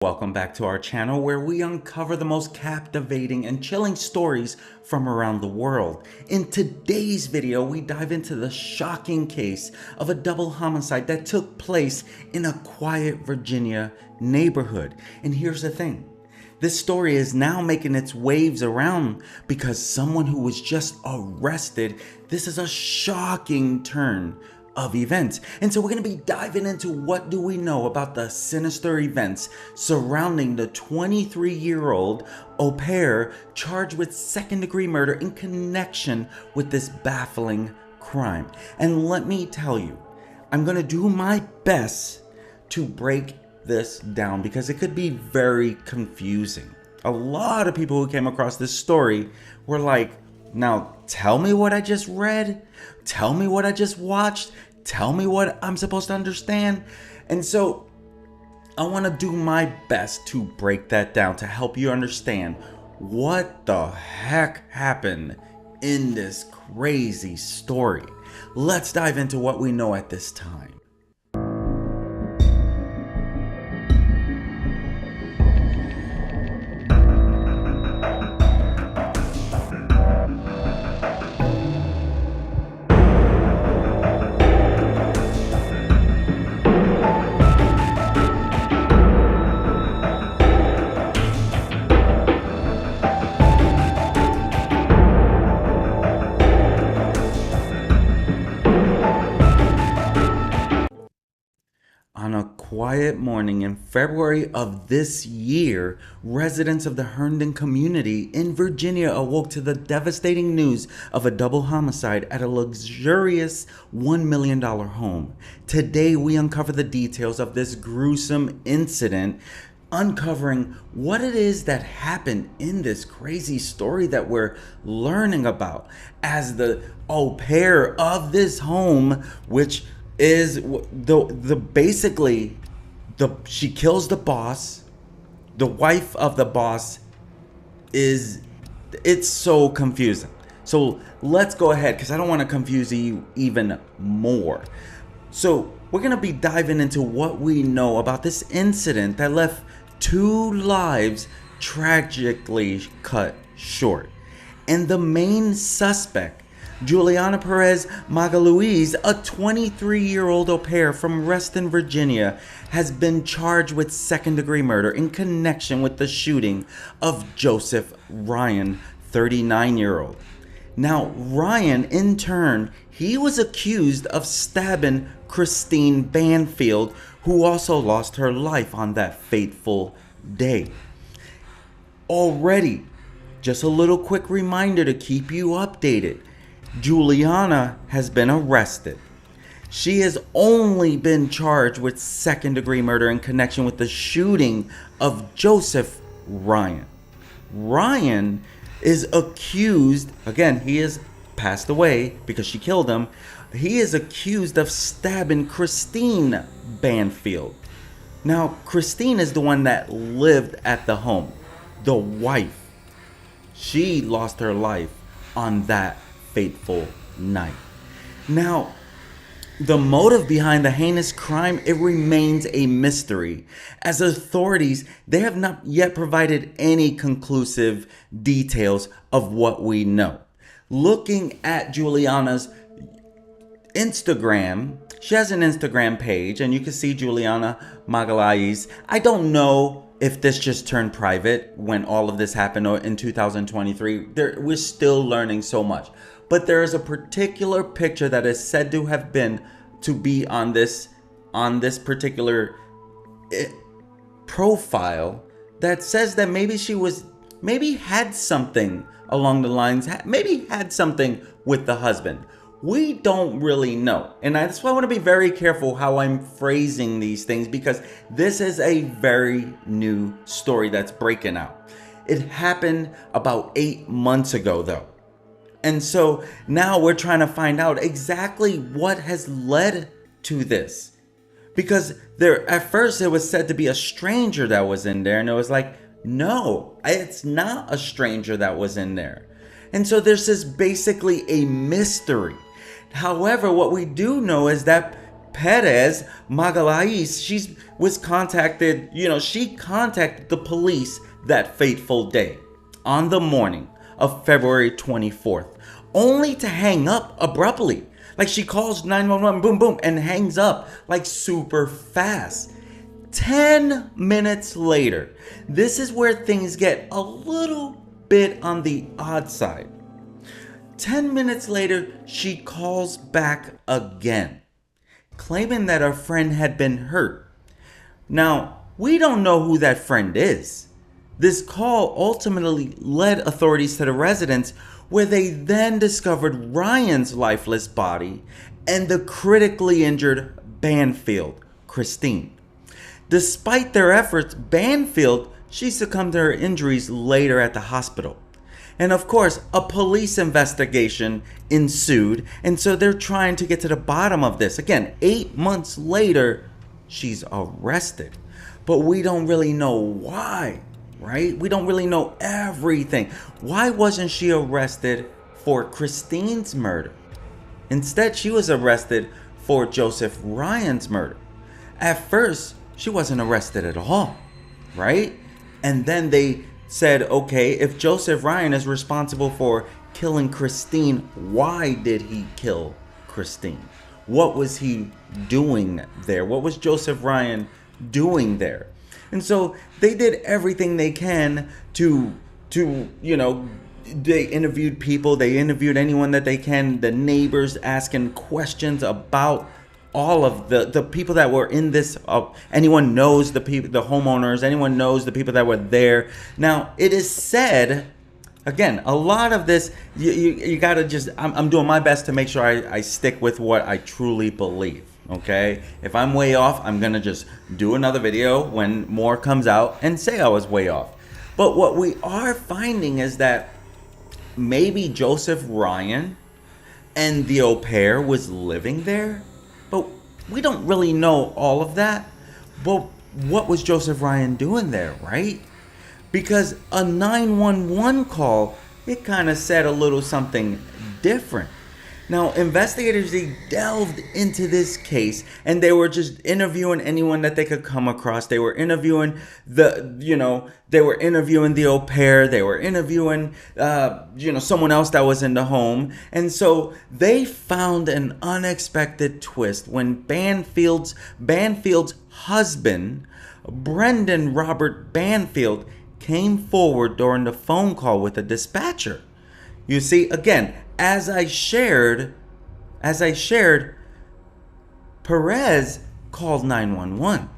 Welcome back to our channel where we uncover the most captivating and chilling stories from around the world. In today's video, we dive into the shocking case of a double homicide that took place in a quiet Virginia neighborhood. And here's the thing. This story is now making its waves around because someone who was just arrested. This is a shocking turn of events. And so we're going to be diving into what do we know about the sinister events surrounding the 23-year-old au pair charged with second-degree murder in connection with this baffling crime. And let me tell you, I'm going to do my best to break this down because it could be very confusing. A lot of people who came across this story were like, now tell me what I just read, tell me what I just watched, tell me what I'm supposed to understand. And so I want to do my best to break that down to help you understand what the heck happened in this crazy story. Let's dive into what we know at this time. On a quiet morning in February of this year, residents of the Herndon community in Virginia awoke to the devastating news of a double homicide at a luxurious $1 million home. Today, we uncover the details of this gruesome incident, uncovering what it is that happened in this crazy story that we're learning about as the au pair of this home, which is she kills the boss. The wife of the boss it's so confusing. So let's go ahead because I don't want to confuse you even more. So we're going to be diving into what we know about this incident that left 2 lives tragically cut short. And the main suspect, Juliana Peres Magalhaes, a 23-year-old au pair from Reston, Virginia, has been charged with second-degree murder in connection with the shooting of Joseph Ryan, 39-year-old. Now, Ryan, in turn, he was accused of stabbing Christine Banfield, who also lost her life on that fateful day. Already, just a little quick reminder to keep you updated. Juliana has been arrested. She has only been charged with second-degree murder in connection with the shooting of Joseph Ryan. Ryan is accused, again, he has passed away because she killed him. He is accused of stabbing Christine Banfield. Now, Christine is the one that lived at the home, the wife. She lost her life on that fateful night. Now, the motive behind the heinous crime, it remains a mystery, as authorities, they have not yet provided any conclusive details of what we know. Looking at Juliana's Instagram, she has an Instagram page, and you can see Juliana Magalhaes. I don't know if this just turned private when all of this happened in 2023. We're still learning so much. But there is a particular picture that is said to be on this particular profile that says that maybe had something along the lines, maybe had something with the husband. We don't really know. And that's why I want to be very careful how I'm phrasing these things, because this is a very new story that's breaking out. It happened about 8 months ago, though. And so now we're trying to find out exactly what has led to this. Because at first it was said to be a stranger that was in there. And it was like, no, it's not a stranger that was in there. And so there's this basically a mystery. However, what we do know is that Perez Magalhaes, she contacted the police that fateful day on the morning of February 24th, only to hang up abruptly. Like, she calls 911, boom, boom, and hangs up like super fast. 10 minutes later, this is where things get a little bit on the odd side. 10 minutes later, she calls back again, claiming that her friend had been hurt. Now, we don't know who that friend is. This call ultimately led authorities to the residence, where they then discovered Ryan's lifeless body and the critically injured Banfield, Christine. Despite their efforts, Banfield, she succumbed to her injuries later at the hospital. And of course, a police investigation ensued, and so they're trying to get to the bottom of this. Again, 8 months later, she's arrested. But we don't really know why, right? We don't really know everything. Why wasn't she arrested for Christine's murder? Instead, she was arrested for Joseph Ryan's murder. At first, she wasn't arrested at all, right? And then they said, okay, if Joseph Ryan is responsible for killing Christine, why did he kill Christine? What was he doing there? What was Joseph Ryan doing there? And so they did everything they can to they interviewed people, they interviewed anyone that they can, the neighbors, asking questions about all of the people that were in this. Anyone knows the people, the homeowners, anyone knows the people that were there. Now, it is said, again, a lot of this, you gotta just, I'm doing my best to make sure I stick with what I truly believe, okay? If I'm way off, I'm gonna just do another video when more comes out and say I was way off. But what we are finding is that maybe Joseph Ryan and the au pair was living there. But we don't really know all of that. But what was Joseph Ryan doing there, right? Because a 911 call, it kind of said a little something different. Now, investigators, they delved into this case, and they were just interviewing anyone that they could come across. They were interviewing the au pair. They were interviewing, someone else that was in the home. And so they found an unexpected twist when Banfield's husband, Brendan Robert Banfield, came forward during the phone call with the dispatcher. You see, again, as I shared, Perez called 911.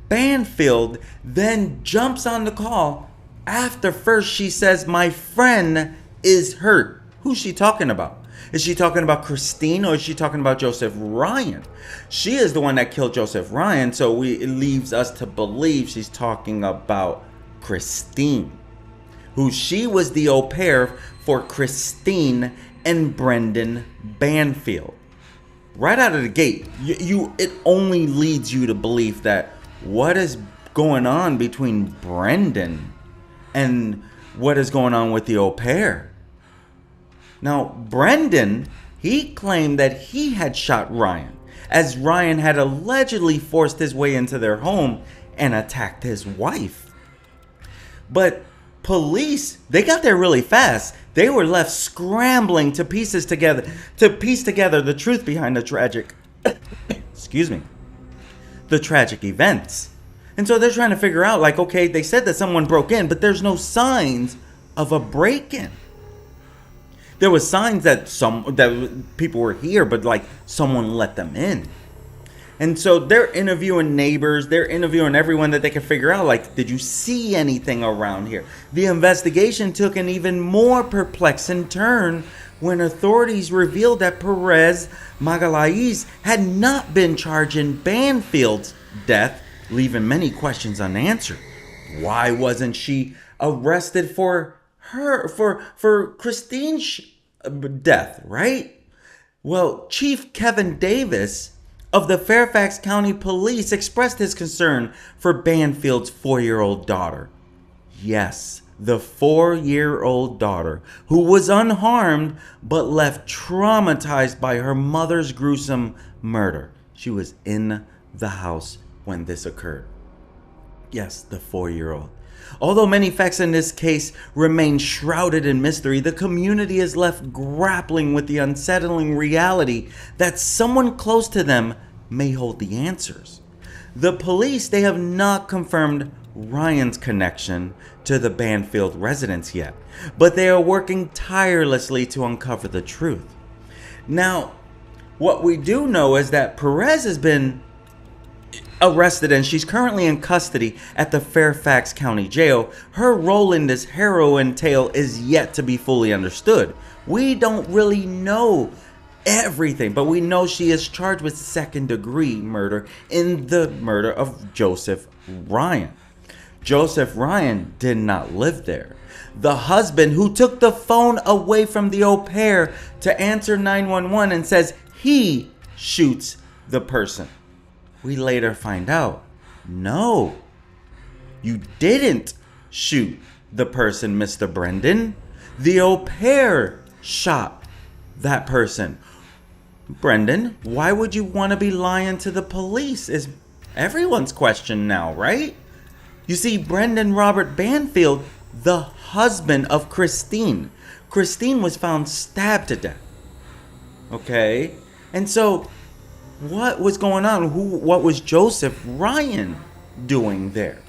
Banfield then jumps on the call after first she says, "My friend is hurt." Who's she talking about? Is she talking about Christine, or is she talking about Joseph Ryan? She is the one that killed Joseph Ryan, so it leaves us to believe she's talking about Christine, who she was the au pair for Christine and Brendan Banfield. Right out of the gate, it only leads you to believe that what is going on between Brendan and what is going on with the au pair. Now, Brendan, he claimed that he had shot Ryan, as Ryan had allegedly forced his way into their home and attacked his wife. But police, they got there really fast. They were left scrambling to piece together the truth behind the tragic the tragic events. And so they're trying to figure out, like, okay, they said that someone broke in, but there's no signs of a break-in. There was signs that people were here, but like someone let them in. And so they're interviewing neighbors, they're interviewing everyone that they can figure out, like, did you see anything around here? The investigation took an even more perplexing turn when authorities revealed that Perez Magalhaes had not been charged in Banfield's death, leaving many questions unanswered. Why wasn't she arrested for Christine's death, right? Well, Chief Kevin Davis of the Fairfax County Police expressed his concern for Banfield's 4-year-old daughter. Yes, the 4-year-old daughter, who was unharmed but left traumatized by her mother's gruesome murder. She was in the house when this occurred. Yes, the 4-year-old. Although many facts in this case remain shrouded in mystery, the community is left grappling with the unsettling reality that someone close to them may hold the answers. The police, they have not confirmed Ryan's connection to the Banfield residence yet, but they are working tirelessly to uncover the truth. Now, what we do know is that Perez has been arrested and she's currently in custody at the Fairfax County Jail. Her role in this heroin tale is yet to be fully understood. We don't really know everything, but we know she is charged with second-degree murder in the murder of Joseph Ryan. Joseph Ryan did not live there. The husband who took the phone away from the au pair to answer 911 and says he shoots the person. We later find out, no, you didn't shoot the person, Mr. Brendan. The au pair shot that person. Brendan, why would you want to be lying to the police is everyone's question now, right? You see, Brendan Robert Banfield, the husband of Christine. Christine was found stabbed to death. Okay? And so, what was going on? What was Joseph Ryan doing there?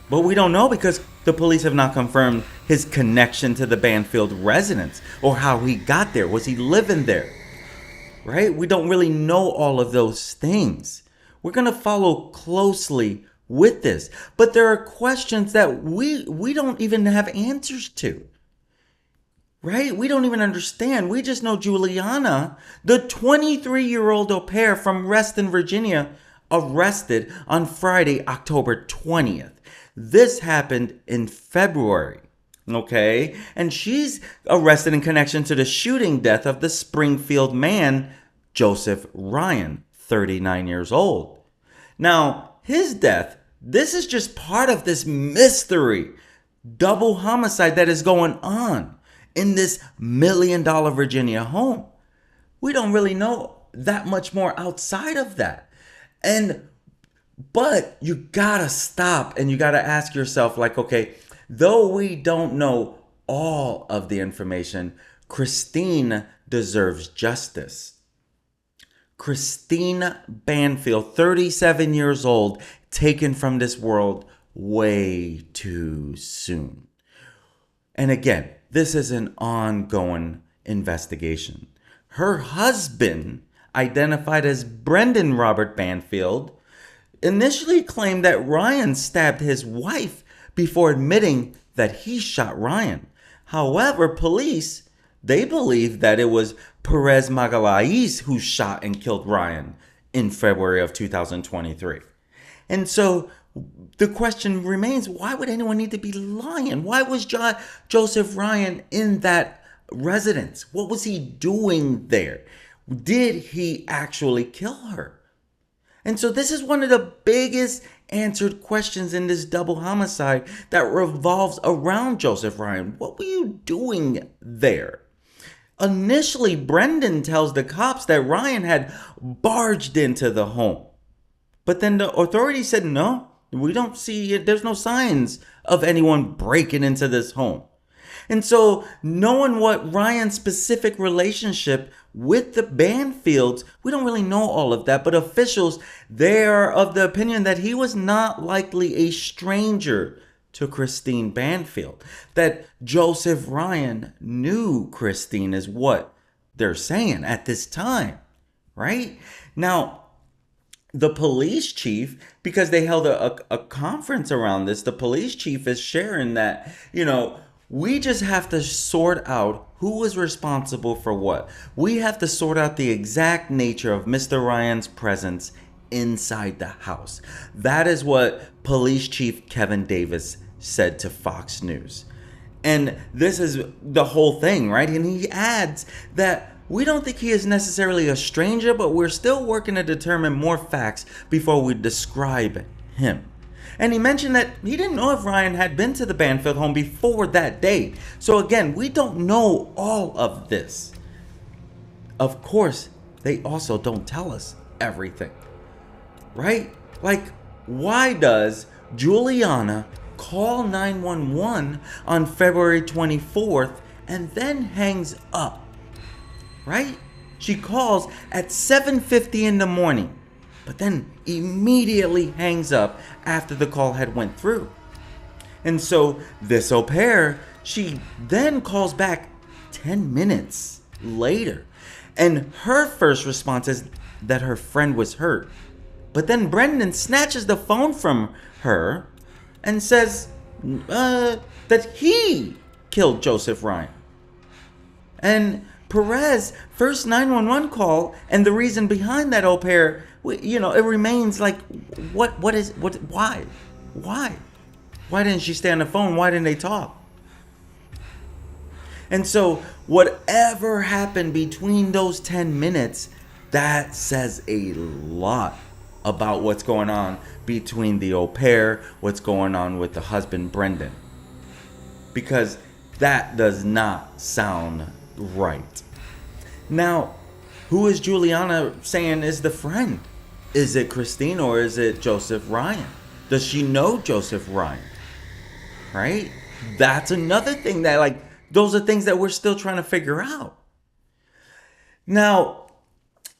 But we don't know because the police have not confirmed his connection to the Banfield residence or how he got there. Was he living there? Right? We don't really know all of those things. We're going to follow closely with this. But there are questions that we don't even have answers to. Right? We don't even understand. We just know Juliana, the 23-year-old au pair from Reston, Virginia, arrested on Friday, October 20th. This happened in February. Okay? And she's arrested in connection to the shooting death of the Springfield man, Joseph Ryan, 39 years old. Now, his death, this is just part of this mystery, double homicide that is going on in this $1 million Virginia home. We don't really know that much more outside of that. But you gotta stop and you gotta ask yourself, like, okay, though we don't know all of the information, Christine deserves justice. Christine Banfield, 37 years old, taken from this world way too soon. And again, this is an ongoing investigation. Her husband, identified as Brendan Robert Banfield, initially claimed that Ryan stabbed his wife before admitting that he shot Ryan. However, police, they believe that it was Peres Magalhaes who shot and killed Ryan in February of 2023. And so the question remains, why would anyone need to be lying? Why was Joseph Ryan in that residence? What was he doing there? Did he actually kill her? And so this is one of the biggest answered questions in this double homicide that revolves around Joseph Ryan. What were you doing there? Initially, Brendan tells the cops that Ryan had barged into the home. But then the authorities said, no, we don't see it. There's no signs of anyone breaking into this home. And so knowing what Ryan's specific relationship with the Banfields, we don't really know all of that. But officials, they are of the opinion that he was not likely a stranger to Christine Banfield. That Joseph Ryan knew Christine is what they're saying at this time, right? Now, the police chief, because they held a conference around this, the police chief is sharing that, we just have to sort out who was responsible for what. We have to sort out the exact nature of Mr. Ryan's presence inside the house. That is what Police Chief Kevin Davis said to Fox News. And this is the whole thing, right? And he adds that we don't think he is necessarily a stranger, but we're still working to determine more facts before we describe him. And he mentioned that he didn't know if Ryan had been to the Banfield home before that day. So again, we don't know all of this. Of course, they also don't tell us everything, right? Like, why does Juliana call 911 on February 24th and then hangs up, right? She calls at 7:50 in the morning, but then immediately hangs up after the call had went through. And so this au pair, she then calls back 10 minutes later. And her first response is that her friend was hurt. But then Brendan snatches the phone from her and says that he killed Joseph Ryan. And Perez first 911 call, and the reason behind that au pair, it remains like, why? Why didn't she stay on the phone? Why didn't they talk? And so whatever happened between those 10 minutes, that says a lot about what's going on between the au pair, what's going on with the husband, Brendan. Because that does not sound right. Now, who is Juliana saying is the friend? Is it Christine or is it Joseph Ryan? Does she know Joseph Ryan? Right? That's another thing that, those are things that we're still trying to figure out. Now,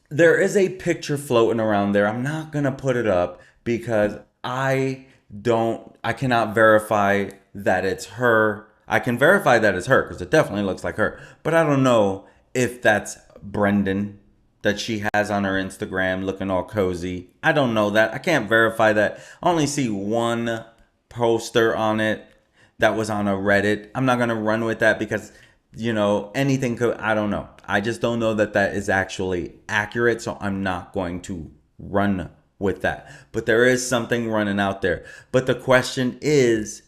there is a picture floating around there. I'm not going to put it up because I cannot verify that it's her. I can verify that it's her because it definitely looks like her. But I don't know if that's Brendan that she has on her Instagram looking all cozy. I don't know that. I can't verify that. I only see one poster on it that was on a Reddit. I'm not going to run with that because, anything could, I don't know. I just don't know that that is actually accurate. So I'm not going to run with that. But there is something running out there. But the question is,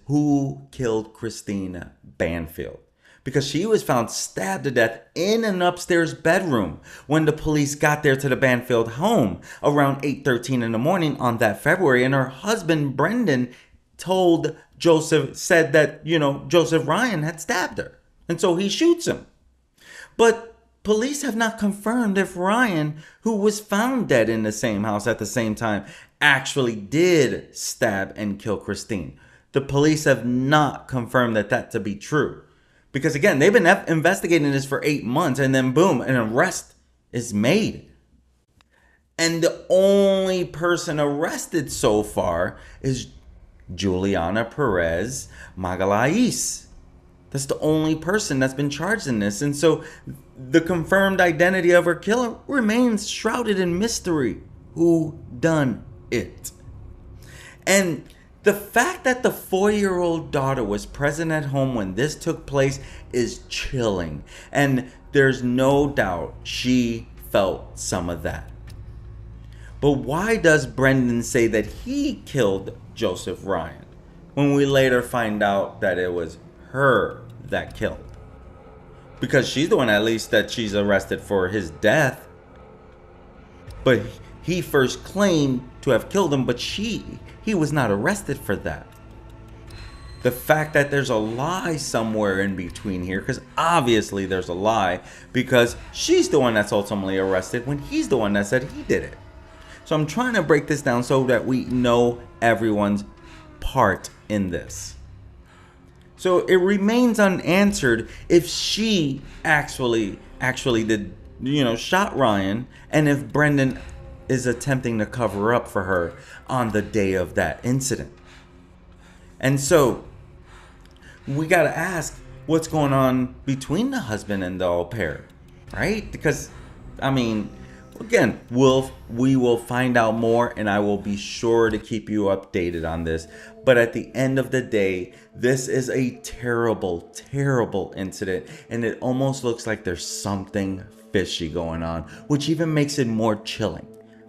who killed Christine Banfield? Because she was found stabbed to death in an upstairs bedroom when the police got there to the Banfield home around 8:13 in the morning on that February. And her husband, Brendan, said that, Joseph Ryan had stabbed her. And so he shoots him. But police have not confirmed if Ryan, who was found dead in the same house at the same time, actually did stab and kill Christine. The police have not confirmed that to be true. Because again, they've been investigating this for 8 months and then boom, an arrest is made. And the only person arrested so far is Juliana Peres Magalhaes. That's the only person that's been charged in this. And so the confirmed identity of her killer remains shrouded in mystery. Who done it? And the fact that the 4-year-old daughter was present at home when this took place is chilling. And there's no doubt she felt some of that. But why does Brendan say that he killed Joseph Ryan when we later find out that it was her that killed? Because she's the one, at least, that she's arrested for his death. But he first claimed to have killed him, but he was not arrested for that. The fact that there's a lie somewhere in between here, because obviously there's a lie, because she's the one that's ultimately arrested when he's the one that said he did it. So I'm trying to break this down so that we know everyone's part in this. So it remains unanswered if she actually did, shot Ryan, and if Brendan is attempting to cover up for her on the day of that incident. And so we got to ask what's going on between the husband and the au pair, right? Because, again, we will find out more, and I will be sure to keep you updated on this. But at the end of the day, this is a terrible, terrible incident, and it almost looks like there's something fishy going on, which even makes it more chilling.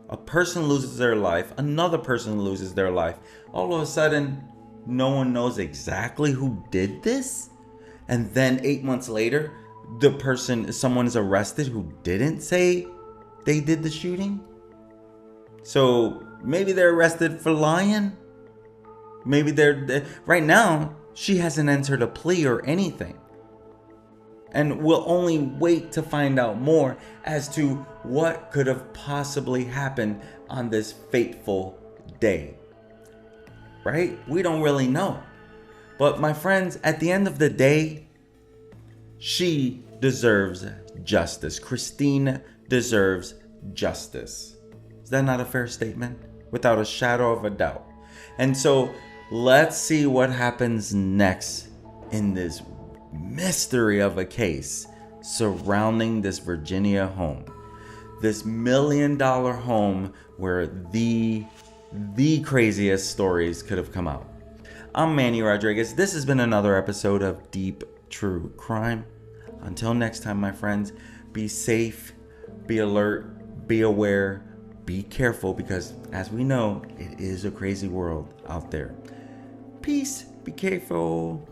A person loses their life, another person loses their life. All of a sudden, no one knows exactly who did this. And then 8 months later, someone is arrested who didn't say they did the shooting. So Maybe they're arrested for lying. Maybe right now, she hasn't entered a plea or anything. And we'll only wait to find out more as to what could have possibly happened on this fateful day. Right? We don't really know. But my friends, at the end of the day, she deserves justice. Christine deserves justice. Is that not a fair statement? Without a shadow of a doubt. And so let's see what happens next in this mystery of a case surrounding this Virginia home. This $1 million home where the craziest stories could have come out. I'm Manny Rodriguez. This has been another episode of Deep True Crime. Until next time, my friends, be safe, be alert, be aware, be careful, because as we know, it is a crazy world out there. Peace. Be careful.